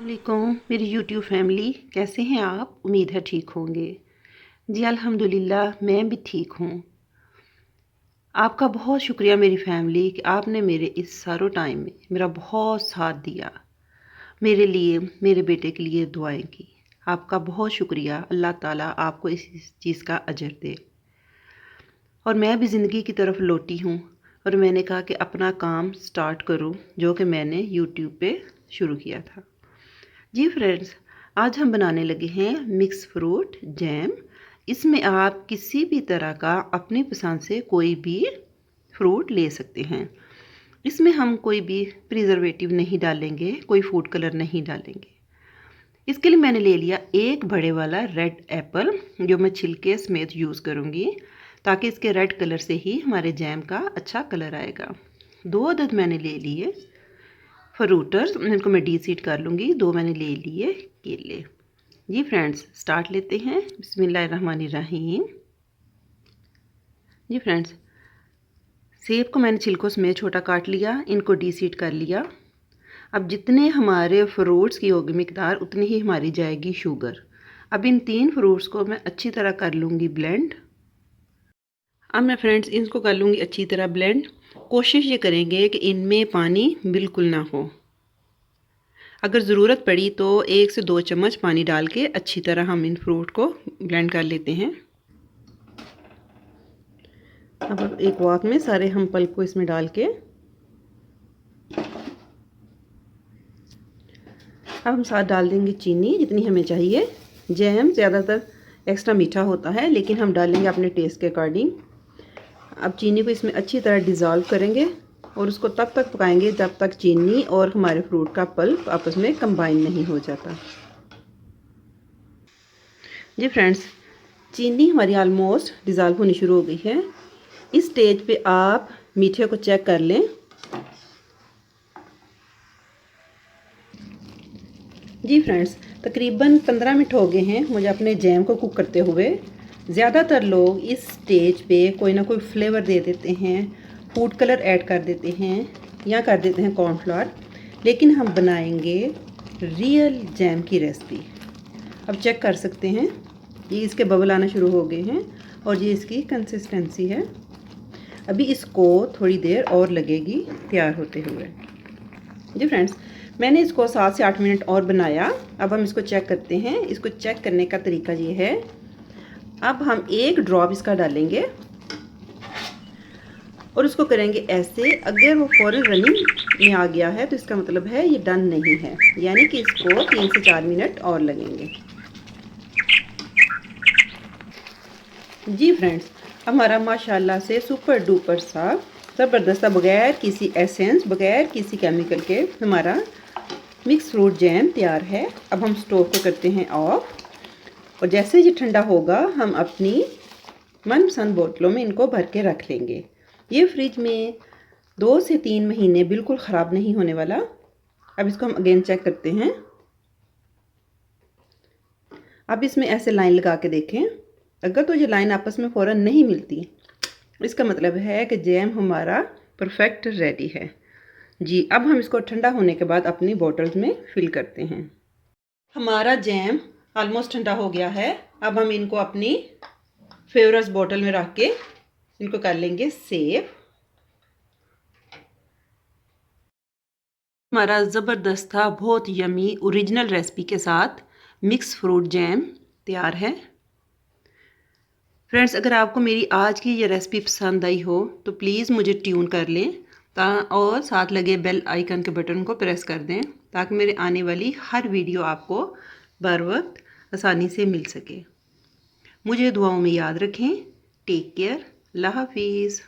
वालेकुम मेरी YouTube family, कैसे हैं आप? उम्मीद है ठीक होंगे। जी अल्हम्दुलिल्लाह मैं भी ठीक हूँ। आपका बहुत शुक्रिया मेरी फैमिली कि आपने मेरे इस सारों टाइम में मेरा बहुत साथ दिया, मेरे लिए, मेरे बेटे के लिए दुआएं की। आपका बहुत शुक्रिया। अल्लाह ताला आपको इस चीज़ का अजर दे। और मैं भी ज़िंदगी की तरफ लौटी हूँ और मैंने कहा कि अपना काम स्टार्ट करूँ, जो कि मैंने यूट्यूब पे शुरू किया था। जी फ्रेंड्स, आज हम बनाने लगे हैं मिक्स फ्रूट जैम। इसमें आप किसी भी तरह का अपनी पसंद से कोई भी फ्रूट ले सकते हैं। इसमें हम कोई भी प्रिजर्वेटिव नहीं डालेंगे, कोई फूड कलर नहीं डालेंगे। इसके लिए मैंने ले लिया एक बड़े वाला रेड एप्पल, जो मैं छिलके समेत यूज़ करूँगी, ताकि इसके रेड कलर से ही हमारे जैम का अच्छा कलर आएगा। 2 अदद मैंने ले लिए फ्रूटर्स, इनको मैं डीसीड कर लूँगी। 2 मैंने ले लिए केले। जी फ्रेंड्स, स्टार्ट लेते हैं। बिस्मिल्लाहिर्रहमानिर्रहीम। जी फ्रेंड्स, सेब को मैंने छिलकों समेत छोटा काट लिया, इनको डीसीड कर लिया। अब जितने हमारे फ्रूट्स की होगी मिकदार, उतनी ही हमारी जाएगी शुगर। अब इन 3 फ्रूट्स को मैं अच्छी तरह कर लूँगी ब्लेंड। अब मैं फ्रेंड्स इनको कर लूँगी अच्छी तरह ब्लेंड। कोशिश ये करेंगे कि इनमें पानी बिल्कुल ना हो। अगर ज़रूरत पड़ी तो 1 से 2 चम्मच पानी डाल के अच्छी तरह हम इन फ्रूट को ब्लेंड कर लेते हैं। अब एक वॉक में सारे हम पल्प को इसमें डाल के अब हम साथ डाल देंगे चीनी जितनी हमें चाहिए। जैम ज़्यादातर एक्स्ट्रा मीठा होता है, लेकिन हम डालेंगे अपने टेस्ट के अकॉर्डिंग। अब चीनी को इसमें अच्छी तरह डिज़ोल्व करेंगे और उसको तब तक पकाएंगे जब तक चीनी और हमारे फ्रूट का पल्प आपस में कंबाइन नहीं हो जाता। जी फ्रेंड्स, चीनी हमारी ऑलमोस्ट डिज़ोल्व होनी शुरू हो गई है। इस स्टेज पे आप मीठे को चेक कर लें। जी फ्रेंड्स, तकरीबन 15 मिनट हो गए हैं मुझे अपने जैम को कुक करते हुए। ज़्यादातर लोग इस स्टेज पे कोई ना कोई फ्लेवर दे देते हैं, फूड कलर ऐड कर देते हैं या कर देते हैं कॉर्नफ्लोर, लेकिन हम बनाएंगे रियल जैम की रेसिपी। अब चेक कर सकते हैं, ये इसके बबल आना शुरू हो गए हैं और ये इसकी कंसिस्टेंसी है। अभी इसको थोड़ी देर और लगेगी तैयार होते हुए। जी फ्रेंड्स, मैंने इसको 7 से 8 मिनट और बनाया। अब हम इसको चेक करते हैं। इसको चेक करने का तरीका ये है, अब हम 1 ड्रॉप इसका डालेंगे और उसको करेंगे ऐसे। अगर वो फौरन रनिंग में आ गया है तो इसका मतलब है ये डन नहीं है, यानी कि इसको 3 से 4 मिनट और लगेंगे। जी फ्रेंड्स, हमारा माशाल्लाह से सुपर डुपर सा ज़बरदस्त, बगैर किसी एसेंस, बगैर किसी केमिकल के हमारा मिक्स फ्रूट जैम तैयार है। अब हम स्टोव को करते हैं ऑफ और जैसे ये ठंडा होगा हम अपनी मनपसंद बोतलों में इनको भर के रख लेंगे। ये फ्रिज में 2 से 3 महीने बिल्कुल ख़राब नहीं होने वाला। अब इसको हम अगेन चेक करते हैं। अब इसमें ऐसे लाइन लगा के देखें। अगर तो ये लाइन आपस में फ़ौरन नहीं मिलती, इसका मतलब है कि जैम हमारा परफेक्ट रेडी है। जी, अब हम इसको ठंडा होने के बाद अपनी बोतल्स में फिल करते हैं। हमारा जैम ऑलमोस्ट ठंडा हो गया है। अब हम इनको अपनी फेवरेट बोतल में रख के इनको कर लेंगे सेव। हमारा ज़बरदस्त था, बहुत यमी ओरिजिनल रेसिपी के साथ मिक्स फ्रूट जैम तैयार है। फ्रेंड्स, अगर आपको मेरी आज की ये रेसिपी पसंद आई हो तो प्लीज़ मुझे ट्यून कर लें और साथ लगे बेल आइकन के बटन को प्रेस कर दें, ताकि मेरे आने वाली हर वीडियो आपको बर वक्त आसानी से मिल सके। मुझे दुआओं में याद रखें। Take care. अल्लाह हाफिज़।